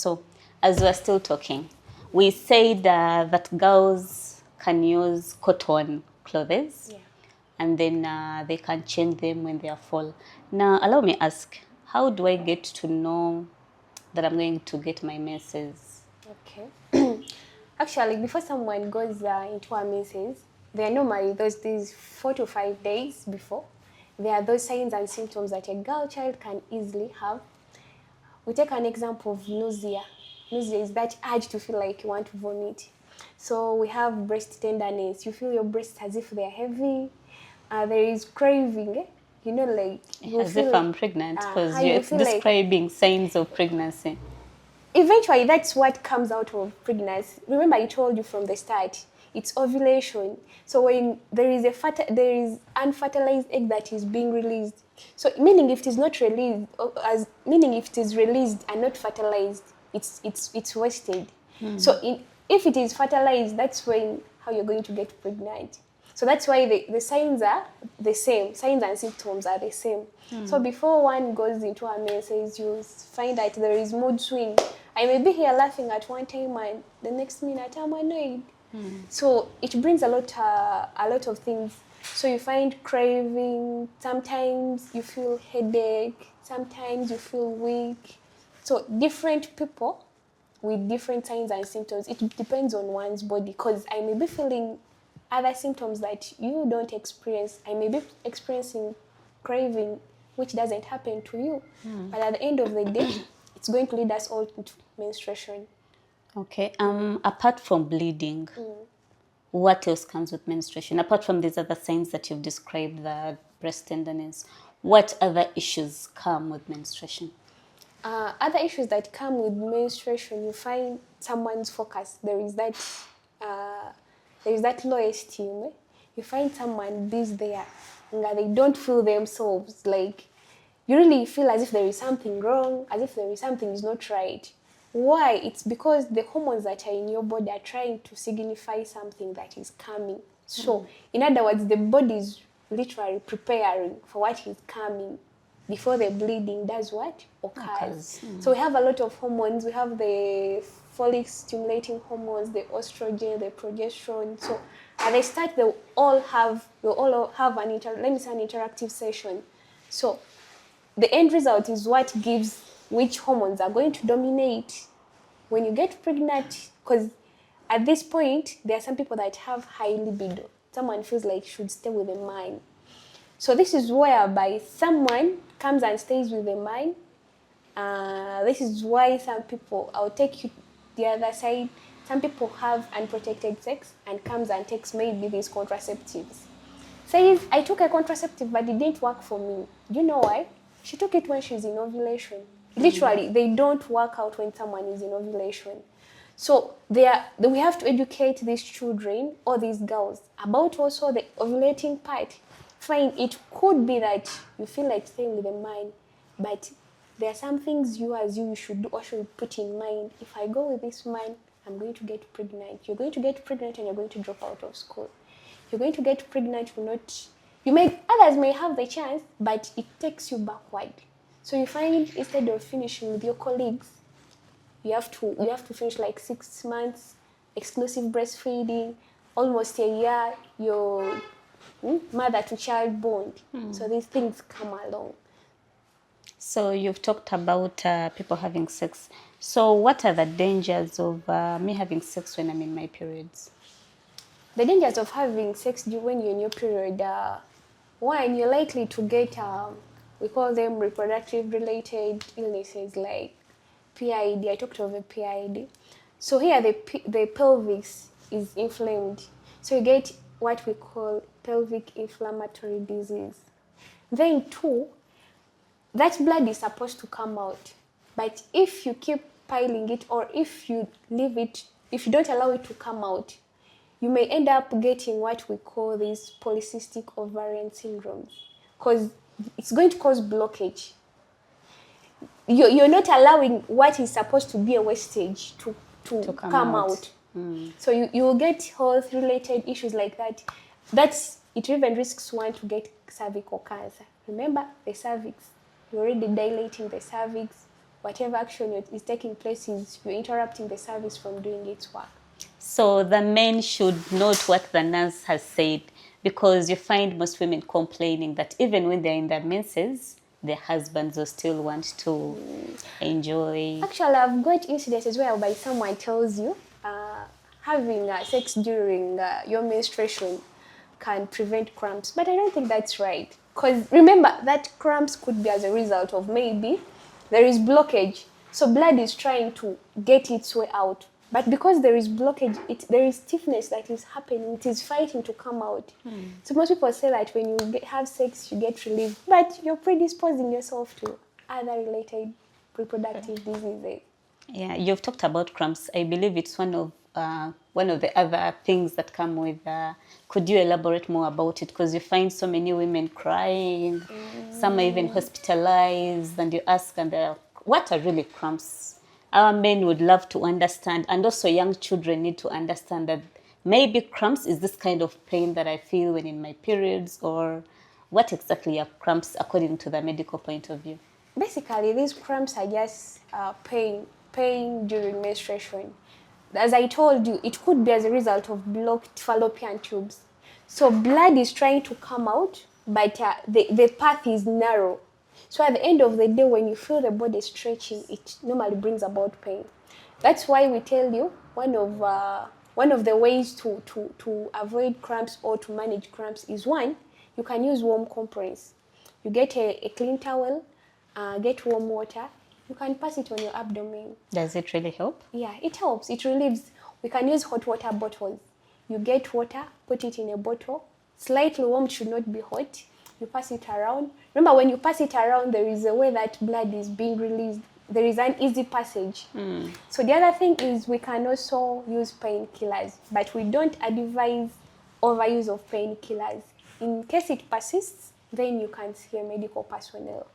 So, as we're still talking, we said that girls can use cotton clothes, and then they can change them when they are full. Now, allow me ask, how do I get to know that I'm going to get my menses? Okay. Actually, before someone goes into a menses, there are normally these 4 to 5 days before. There are those signs and symptoms that a girl child can easily have. We take an example of nausea. Nausea is that urge to feel like you want to vomit. So we have breast tenderness. You feel your breasts as if they're heavy. There is craving. You know, like you As feel if I'm pregnant, because you you're feel like describing signs of pregnancy. eventually that's what comes out of pregnancy. Remember, I told you from the start, it's ovulation. So when there is there is unfertilized egg that is being released. So meaning if it is not released, meaning if it is released and not fertilized, it's wasted. So if it is fertilized, that's when how you're going to get pregnant. So that's why the signs are the same. Signs and symptoms are the same. So before one goes into a menses, you find that there is mood swing. I may be here laughing at one time and the next minute I'm annoyed. So it brings a lot of things. So you find craving. Sometimes you feel headache. Sometimes you feel weak. So different people with different signs and symptoms. It depends on one's body, because I may be feeling other symptoms that you don't experience. I may be experiencing craving, which doesn't happen to you. But at the end of the day, it's going to lead us all into menstruation. Okay. Apart from bleeding, what else comes with menstruation? Apart from these other signs that you've described, the breast tenderness, what other issues come with menstruation? Other issues that come with menstruation, you find someone's focus. There is that low esteem. You find someone this there, and they don't feel themselves. Like you really feel as if there is something wrong, as if there is something is not right. Why? It's because the hormones that are in your body are trying to signify something that is coming. So, in other words, the body is literally preparing for what is coming before the bleeding does what? Occurs. So we have a lot of hormones. We have the follicle stimulating hormones, the estrogen, the progesterone. So at the start, they all have an interactive session. So the end result is what gives which hormones are going to dominate when you get pregnant. Because at this point, there are some people that have high libido. Someone feels like should stay with a man. So this is whereby someone comes and stays with a man. This is why some people, I'll take you the other side, some people have unprotected sex and comes and takes maybe these contraceptives. Says, I took a contraceptive but it didn't work for me. Do you know why? She took it when she's in ovulation. Literally, they don't work out when someone is in ovulation. So we have to educate these children or these girls about also the ovulating part. Fine, it could be that you feel like staying with a man, but there are some things you should do or should put in mind. If I go with this man, I'm going to get pregnant. You're going to get pregnant and you're going to drop out of school. You're going to get pregnant, others may have the chance, but it takes you backward. So you find instead of finishing with your colleagues, you have to finish like 6 months, exclusive breastfeeding, almost a year, your mother to child bond. So these things come along. So you've talked about people having sex. So what are the dangers of me having sex when I'm in my periods? The dangers of having sex when you're in your period, one, you're likely to get, we call them reproductive related illnesses like PID. I talked of a PID. So here the pelvis is inflamed. So you get what we call pelvic inflammatory disease. Then two, that blood is supposed to come out. But if you keep piling it or if you leave it, if you don't allow it to come out, you may end up getting what we call these polycystic ovarian syndromes, because it's going to cause blockage. You're not allowing what is supposed to be a wastage to come out. So you will get health-related issues like that. It even risks one to get cervical cancer. Remember, the cervix, you're already dilating the cervix. whatever action is taking place is you're interrupting the service from doing its work. So the men should note what the nurse has said, because you find most women complaining that even when they're in their menses, their husbands will still want to enjoy. Actually, I've got incidences whereby someone tells you having sex during your menstruation can prevent cramps, but I don't think that's right. Because remember, that cramps could be as a result of maybe there is blockage. So blood is trying to get its way out. But because there is blockage, there is stiffness that is happening. It is fighting to come out. So most people say that when you have sex, you get relief. But you're predisposing yourself to other related reproductive diseases. Yeah, you've talked about cramps. I believe it's one of the other things that come with. Could you elaborate more about it? Because you find so many women crying, some are even hospitalized, and you ask, and they're, what are really cramps? Our men would love to understand, and also young children need to understand that maybe cramps is this kind of pain that I feel when in my periods, or what exactly are cramps according to the medical point of view? Basically, these cramps are just pain during menstruation. As I told you, it could be as a result of blocked fallopian tubes. So blood is trying to come out, but the path is narrow. So at the end of the day, when you feel the body stretching, it normally brings about pain. That's why we tell you one of the ways to avoid cramps or to manage cramps is, one, you can use warm compress. You get a clean towel, get warm water. You can pass it on your abdomen. Does it really help? Yeah, it helps. It relieves. We can use hot water bottles. You get water, put it in a bottle. Slightly warm, it should not be hot. You pass it around. Remember, when you pass it around, there is a way that blood is being released. There is an easy passage. So the other thing is we can also use painkillers, but we don't advise overuse of painkillers. In case it persists, then you can see a medical personnel.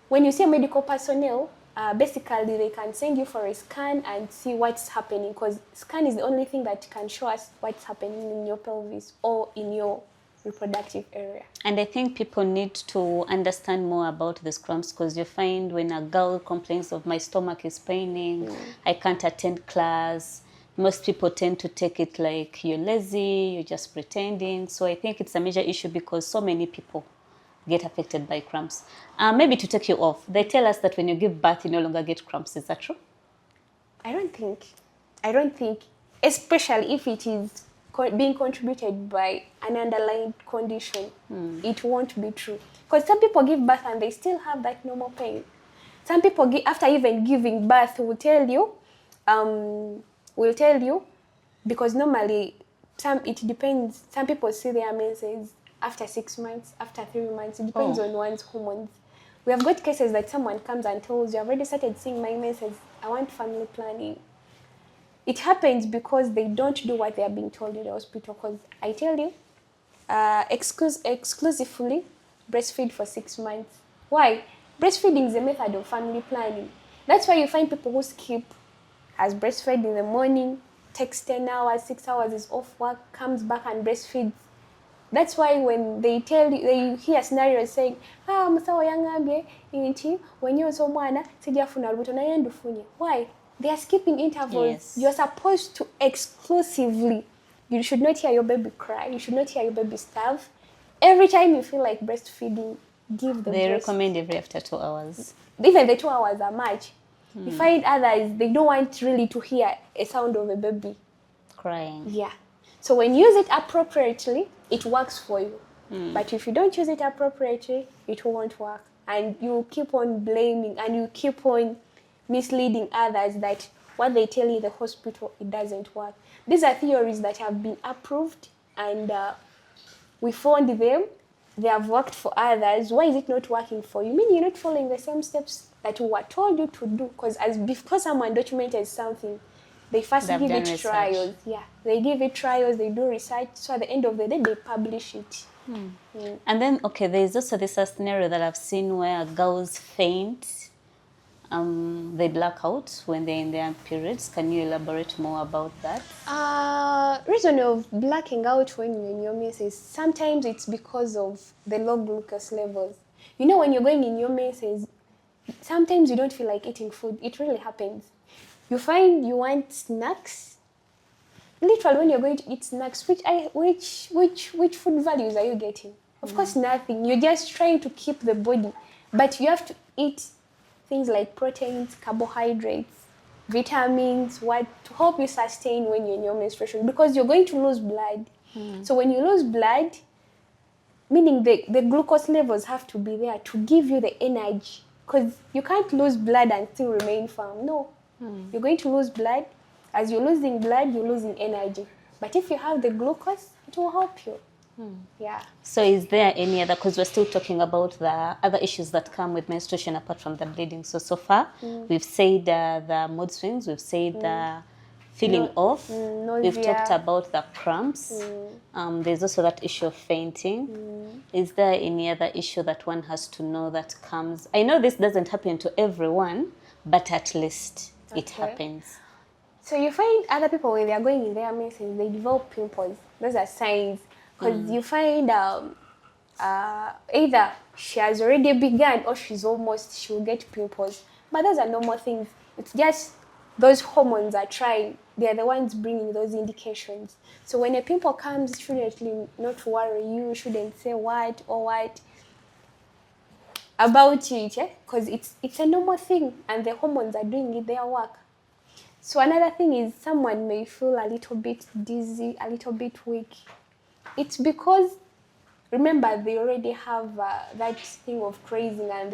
When you see a medical personnel, basically they can send you for a scan and see what's happening, because scan is the only thing that can show us what's happening in your pelvis or in your reproductive area. And I think people need to understand more about these cramps, because you find when a girl complains of my stomach is paining, I can't attend class, most people tend to take it like you're lazy, you're just pretending. So I think it's a major issue because so many people get affected by cramps. Maybe to take you off, they tell us that when you give birth, you no longer get cramps. Is that true? I don't think, especially if it is being contributed by an underlying condition, it won't be true. Because some people give birth and they still have that normal pain. Some people, after even giving birth, will tell you, because normally, it depends. Some people see their menses after 6 months, after 3 months. It depends on one's hormones. We have got cases that someone comes and tells you, I've already started seeing my menses, I want family planning. It happens because they don't do what they are being told in the hospital. Because I tell you, exclusively breastfeed for 6 months. Why? Breastfeeding is a method of family planning. That's why you find people who skip, has breastfed in the morning, takes 10 hours, 6 hours, is off work, comes back and breastfeeds. That's why when they tell you, they hear scenarios saying, musawo yangambye inti wenyoza omwana sijafuna lubuto naye ndufunye. Why? They are skipping intervals. Yes. You're supposed to exclusively, you should not hear your baby cry, you should not hear your baby starve. Every time you feel like breastfeeding, give the breast. They recommend every after 2 hours. Even the 2 hours are much. You find others, they don't want really to hear a sound of a baby crying. Yeah. So when you use it appropriately, it works for you. But if you don't use it appropriately, it won't work. And you keep on blaming and you keep on misleading others that what they tell you in the hospital, it doesn't work. These are theories that have been approved and we found them. They have worked for others. Why is it not working for you? Meaning you're not following the same steps that we were told you to do. Because someone documented something, they first give it trials. Yeah, they give it trials, they do research. So at the end of the day, they publish it. And then, okay, there's also this scenario that I've seen where girls faint. They black out when they're in their periods. Can you elaborate more about that? Reason of blacking out when you're in your menses, sometimes it's because of the low glucose levels. You know, when you're going in your menses, sometimes you don't feel like eating food. It really happens. You find you want snacks. Literally, when you're going to eat snacks, which food values are you getting? Of course, nothing. You're just trying to keep the body, but you have to eat things like proteins, carbohydrates, vitamins, what to help you sustain when you're in your menstruation, because you're going to lose blood. So when you lose blood, meaning the glucose levels have to be there to give you the energy, because you can't lose blood and still remain firm. No, you're going to lose blood. As you're losing blood, you're losing energy. But if you have the glucose, it will help you. Yeah. So is there any other, because we're still talking about the other issues that come with menstruation apart from the bleeding. So far, we've said the mood swings, we've said the feeling off, we've talked about the cramps. There's also that issue of fainting. Is there any other issue that one has to know that comes? I know this doesn't happen to everyone, but at least it happens. So you find other people, when they are going in their menses, they develop pimples. Those are signs. Because you find either she has already begun or she'll get pimples. But those are normal things. It's just those hormones are trying. They are the ones bringing those indications. So when a pimple comes, shouldn't not worry. You shouldn't say what or what about it, because it's a normal thing, and the hormones are doing their work. So another thing is someone may feel a little bit dizzy, a little bit weak. It's because, remember, they already have that thing of craving, and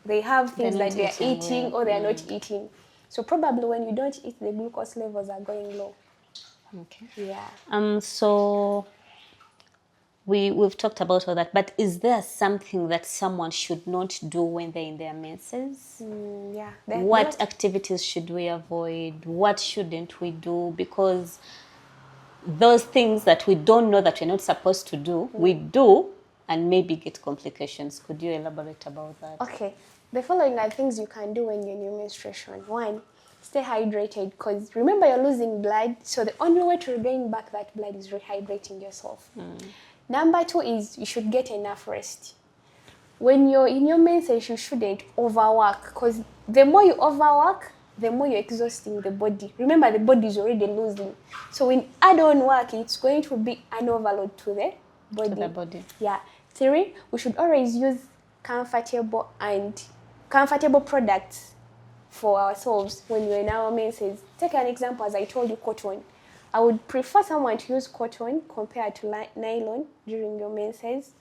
they have things that they're eating or they're not eating. So probably when you don't eat, the glucose levels are going low. Okay. Yeah. So we've talked about all that, but is there something that someone should not do when they're in their menses? Yeah. What activities should we avoid? What shouldn't we do? Because those things that we don't know that we're not supposed to do, we do, and maybe get complications. Could you elaborate about that? Okay. The following are things you can do when you're in your menstruation. 1, stay hydrated, because remember, you're losing blood, so the only way to regain back that blood is rehydrating yourself. Number 2 is you should get enough rest. When you're in your menses, you shouldn't overwork, because the more you overwork, the more you're exhausting the body. Remember, the body is already losing. So when add on work, it's going to be an overload to the body. To the body. Yeah. 3, we should always use comfortable products for ourselves when we're in our menses. Take an example, as I told you, cotton. I would prefer someone to use cotton compared to nylon during your menses.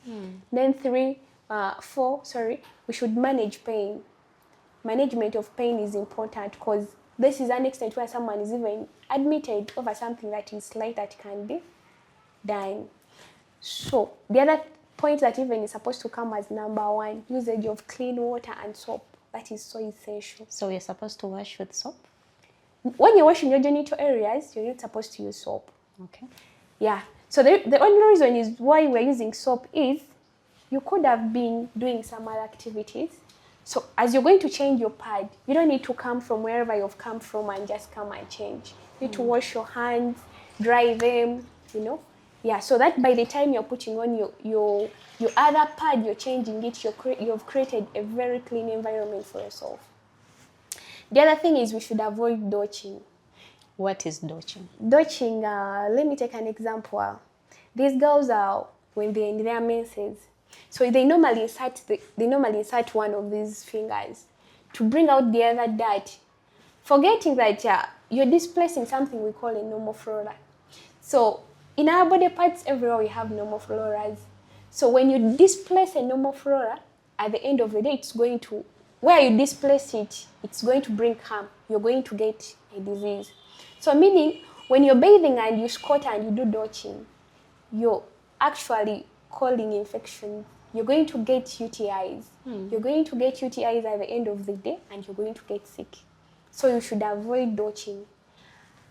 Then 4, we should manage pain. Management of pain is important, because this is an extent where someone is even admitted over something that is slight that can be done. So the other point that even is supposed to come as number 1, usage of clean water and soap. That is so essential. So we're supposed to wash with soap? When you're washing your genital areas, you're not supposed to use soap. Okay. Yeah. So the only reason is why we're using soap is you could have been doing some other activities. So as you're going to change your pad, you don't need to come from wherever you've come from and just come and change. You need to wash your hands, dry them, Yeah, so that by the time you're putting on your other pad, you're changing it, you've created a very clean environment for yourself. The other thing is we should avoid dodging. What is dodging? Dodging, let me take an example. These girls are, when they're in their menses, so they normally insert one of these fingers to bring out the other dirt, forgetting that you're displacing something we call a normal flora. So in our body parts, everywhere we have normal floras. So when you displace a normal flora, at the end of the day, where you displace it, it's going to bring harm. You're going to get a disease. So meaning, when you're bathing and you squat and you do dodging, you're actually calling infection. You're going to get UTIs. You're going to get UTIs at the end of the day, and you're going to get sick. So you should avoid dodging.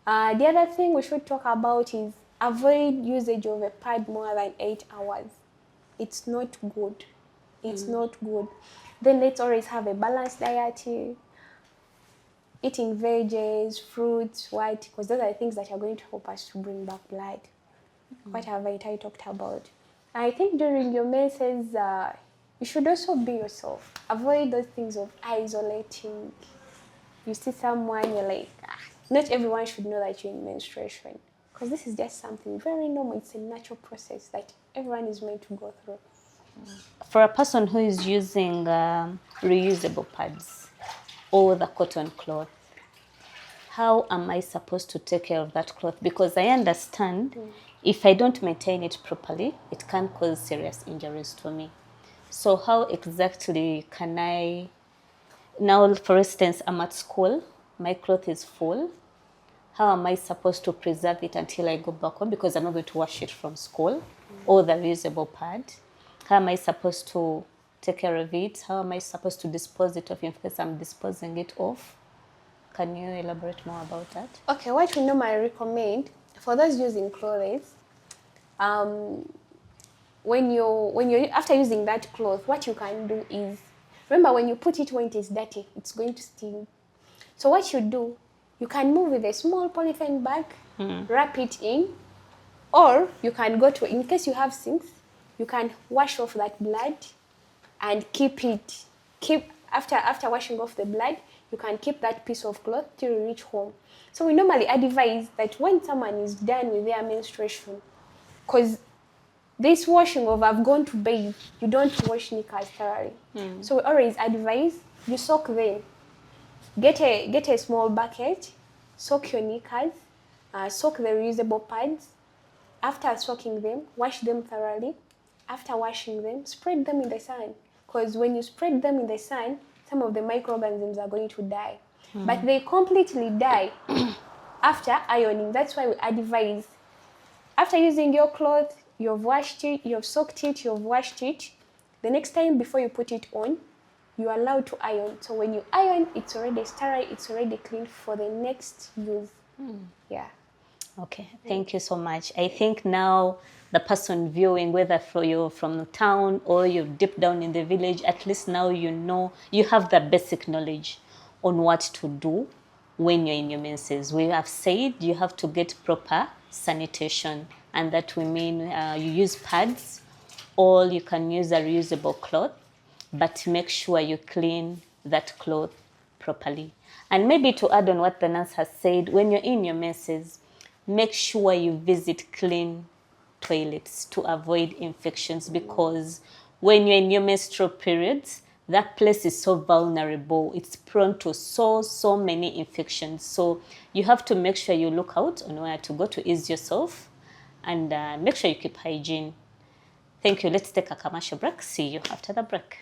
The other thing we should talk about is avoid usage of a pad more than 8 hours. It's not good. It's not good. Then let's always have a balanced diet, eating veggies, fruits, because those are the things that are going to help us to bring back blood. What have I talked about? I think during your menses, you should also be yourself. Avoid those things of isolating. You see someone, you're like, not everyone should know that you're in menstruation. Because this is just something very normal. It's a natural process that everyone is meant to go through. For a person who is using reusable pads or the cotton cloth, how am I supposed to take care of that cloth? Because I understand if I don't maintain it properly, it can cause serious injuries to me. So how exactly can I, now for instance, I'm at school, my cloth is full. How am I supposed to preserve it until I go back home? Because I'm not going to wash it from school or the reusable pad. How am I supposed to take care of it? How am I supposed to dispose it of in case I'm disposing it off? Can you elaborate more about that? Okay, what we normally recommend for those using clothes, when you after using that cloth, what you can do is, remember when you put it when it is dirty, it's going to sting. So what you do, you can move with a small polythene bag, wrap it in, or you can go to, in case you have sinks, you can wash off that blood and keep after washing off the blood, you can keep that piece of cloth till you reach home. So we normally advise that when someone is done with their menstruation, because this washing of I've gone to bathe, you don't wash knickers thoroughly. So we always advise you soak them. Get a small bucket, soak your knickers, soak the reusable pads. After soaking them, wash them thoroughly. After washing them, spread them in the sun. Because when you spread them in the sun, some of the microorganisms are going to die. But they completely die after ironing. That's why we advise, after using your cloth, you've washed it, you've soaked it, you've washed it, the next time before you put it on, you're allowed to iron. So when you iron, it's already sterile, it's already clean for the next use. Yeah. Okay, thank you so much. I think now the person viewing, whether for you from the town or you're deep down in the village, at least now you know, you have the basic knowledge on what to do when you're in your menses. We have said you have to get proper sanitation, and that we mean you use pads or you can use a reusable cloth, but make sure you clean that cloth properly. And maybe to add on what the nurse has said, when you're in your menses, make sure you visit clean toilets to avoid infections, because when you're in your menstrual periods, that place is so vulnerable. It's prone to so many infections. So you have to make sure you look out on where to go to ease yourself, and make sure you keep hygiene. Thank you. Let's take a commercial break. See you after the break.